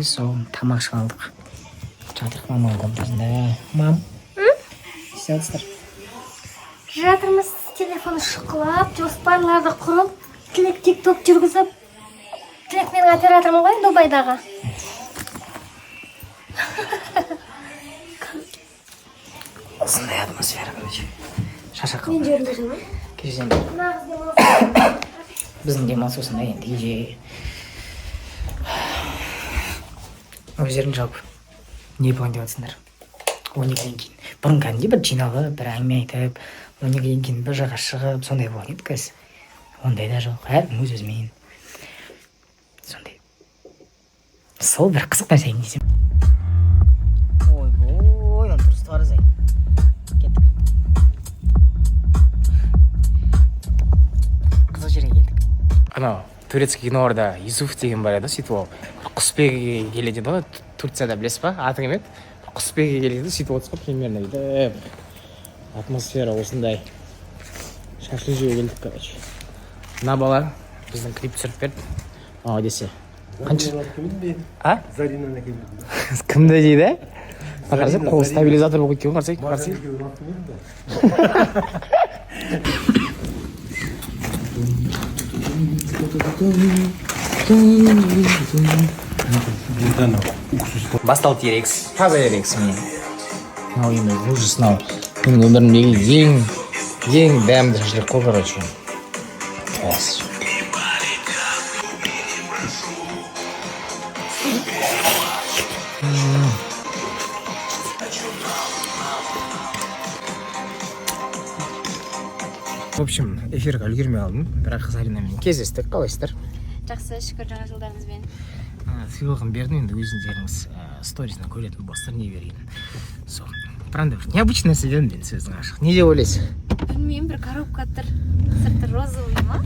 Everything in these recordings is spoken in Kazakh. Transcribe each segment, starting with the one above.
Сол тамақ шалдық. Жатырық маманың комнатасында. Мам. İşte жатырсыздар. Жатырмыз, телефон шықылап, жоспарларды құрып, тілек тик-ток жүргізіп. Тілек менің операторым ғой, Дубайдағы. Осындай атмосфера, короче. Шашақ Мен жерімде жүрмін. Кезен. Біздің демалыс осындай енді кеше. Өздерің жалпы не болған деп жатсыңдар? 12-ден кейін. Бұрын кәдімгідей бір жиналып, бір әңгіме айтып, 12-ден кейін бір жаққа шығып, сондай болған еді қазір. Ондай да жоқ, әркім өз-өзімен. Сондай. Сол бір қызық нәрсе айтайын десем. Ойбой, он тұрыс туарыз ай. Кеттік. Қызық жерге келдік. Анау турецкий киноларда Юсуф деген бар еді, сөйтіп ол құсбегі келеді ғой, Турцияда білесіз ба? Аты кім еді? Құсбегі келеді, сөйтіп отырсыз ғой, примерно дейді. Атмосфера осындай. Шашлы жеуге келдік, короче. Мына бала біздің клип түсіріп берді. Ау десе. Қанша? А? Заринаны келді. Кімді дейді? Қарасай, қол стабилизатор болып кеткен, қарасай. Басталды ерекс. Таза ерекс мен. Мынау енді ужас мынау. Менің өмірімдегі ең дәмді шашлық қой, короче. В общем, эфирге үлгермей алдым, бірақ Заринамен кездестік, қалайсыздар? Жақсы, шүкір жаңа жылдарыңызбен. Сыйлығын бердім, енді өздеріңіз сторисінен көретін болсыздар, не берейін. Сол. Правда, необычный нәрсе дедім мен сөздің ашық. Не деп ойлайсыз? Білмеймін, бір коробка тұр. Сырты розовый ма?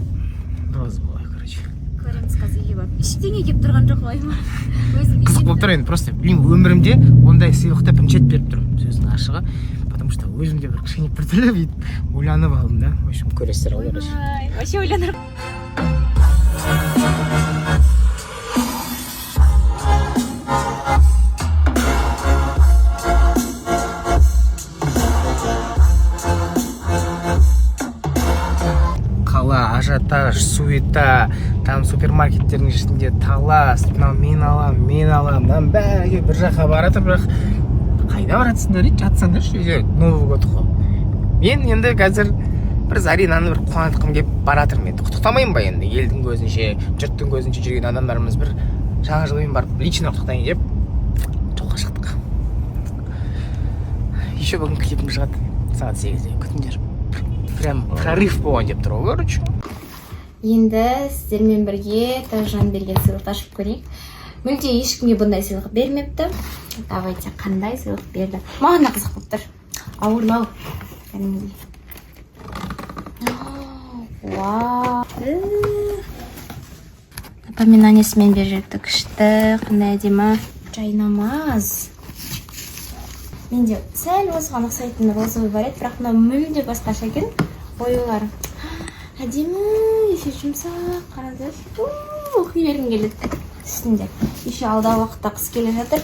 Розовый, короче. Көреміз қазір үйге барып. Ештеңе келіп тұрған жоқ ой ма? Қызық болып тұр енді, просто білмеймін, өмірімде ондай сыйлықты бірінші рет беріп тұрмын, сөздің ашығы. Потому что өзімде бір кішкене біртүрлі бүйтіп ойланып алдым да. В общем, көресіздер ғой, короче. Вообще ойланып. Қала, ажиотаж, суета, там супермаркеттердің ішінде талас, мынау мен алам, там бәрі бір жаққа баратыр, бірақ қайда баратсыңдар дейді, жатсаңдаршы үйде Новый год қой. Мен енді қазір бір Заринаны бір қуантқым келіп баратырмын енді. Құттықтамайын ба енді, елдің көзінше, жұрттың көзінше жүрген адамдарымыз бір жаңа жылмен барып лично құттықтайын деп жолға шықтық. Еще бүгін клипім шығады сағат 8-де, күтіңдер. Прям прорыв болған деп тұр ғой, короче. Енді сіздермен бірге Тайжан берген сыйлықты ашып көрейік. Мүлде ешкімге бұндай сыйлық бермепті. Давайте, қандай сыйлық берді? Маған қызық болып тұр. Ауырлау. Вау. Напоминаниясымен беріп жүрді. Күшті, қандай әдемі. Жайнамаз. Менде сәл осыған ұқсайтын розовый бар еді, бірақ мына мүлде басқаша екен. Оюлары. Әдемі, еше жұмсақ, қараңдар. Оқи бергім келеді. Үстінде. Еще алдағы уақытта қыс келе жатыр.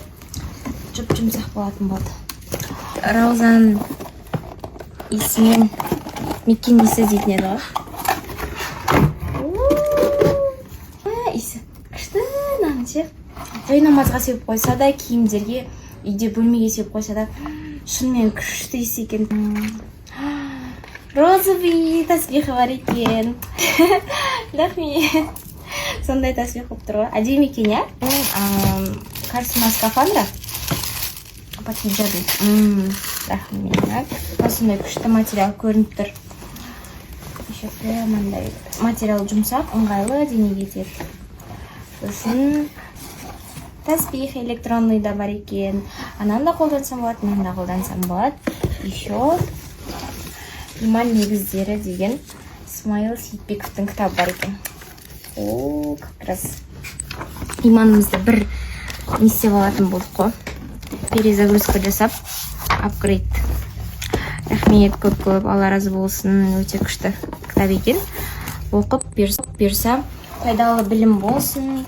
Жұмсақ болатын болды. Раузан исімен Мекин исі дейтін еді ғой. Исі. Күшті нағынше. Жайнамазға сеуіп қойса да, киімдерге, үйде бөлмеге сеуіп қойса да, шынымен күшті исі екен. Розовый тәсбихі бар екен. Рахмет. Сондай тәсбих болып тұр ғой. Әдемі екен, я? Карсуна скафандра. Патиджады. Рахмет. Осындай күшті материал көрініп тұр. Еще прямандай. Материал жұмсақ, ыңғайлы, денеге тиеді. Сосын тәсбих электронный да бар екен. Ананы да қолдансам болады, мынаны да қолдансам болады. Еще иман негіздері деген Смаил Сейітбековтің кітабы бар екен. О, как раз иманымызды бір не істеп алатын болдық қой. Перезагрузка жасап, апгрейд. Рахмет көп-көп, Алла разы болсын, өте күшті кітап екен. Оқып берса, пайдалы білім болсын,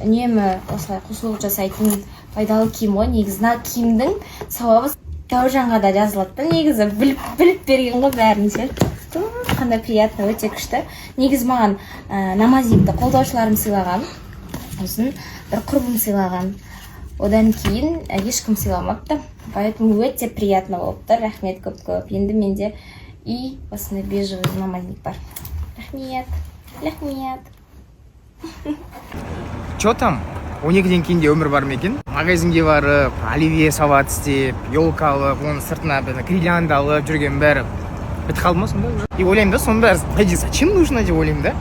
үнемі осылай құлшылық жасайтын пайдалы киім ғой негізі. Мына киімдің сауабы Дәужанға да жазылады да, негізі біліп берген ғой бәрін ше. Қандай приятно, өте күшті. Негізі маған намазникті қолдаушыларым сыйлаған, сосын бір құрбым сыйлаған. Одан кейін ешкім сыйламапты. Поэтому өте приятно болыпты. Рахмет көп-көп. Енді менде и осындай бежевый намазник бар. Рахмет. Чё там? 12-ден кейін де өмір бар ма екен? Магазинге барып, оливье салат істеп, елка алып, оның сыртына гирлянд алып жүрген бәрі бітіп қалды ма сонда уже? И ойлаймын да, соның бәрі зачем нужно деп ойлаймын да.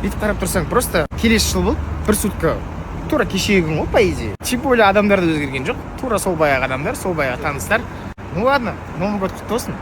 Бүйтіп қарап тұрсаң, просто келесі жыл бұл бір сутка тура кешегі күн ғой, по идее. Тем более адамдар да өзгерген жоқ. Тура сол баяғы адамдар, сол баяғы таныстар. Ну ладно, Новый год құтты болсын.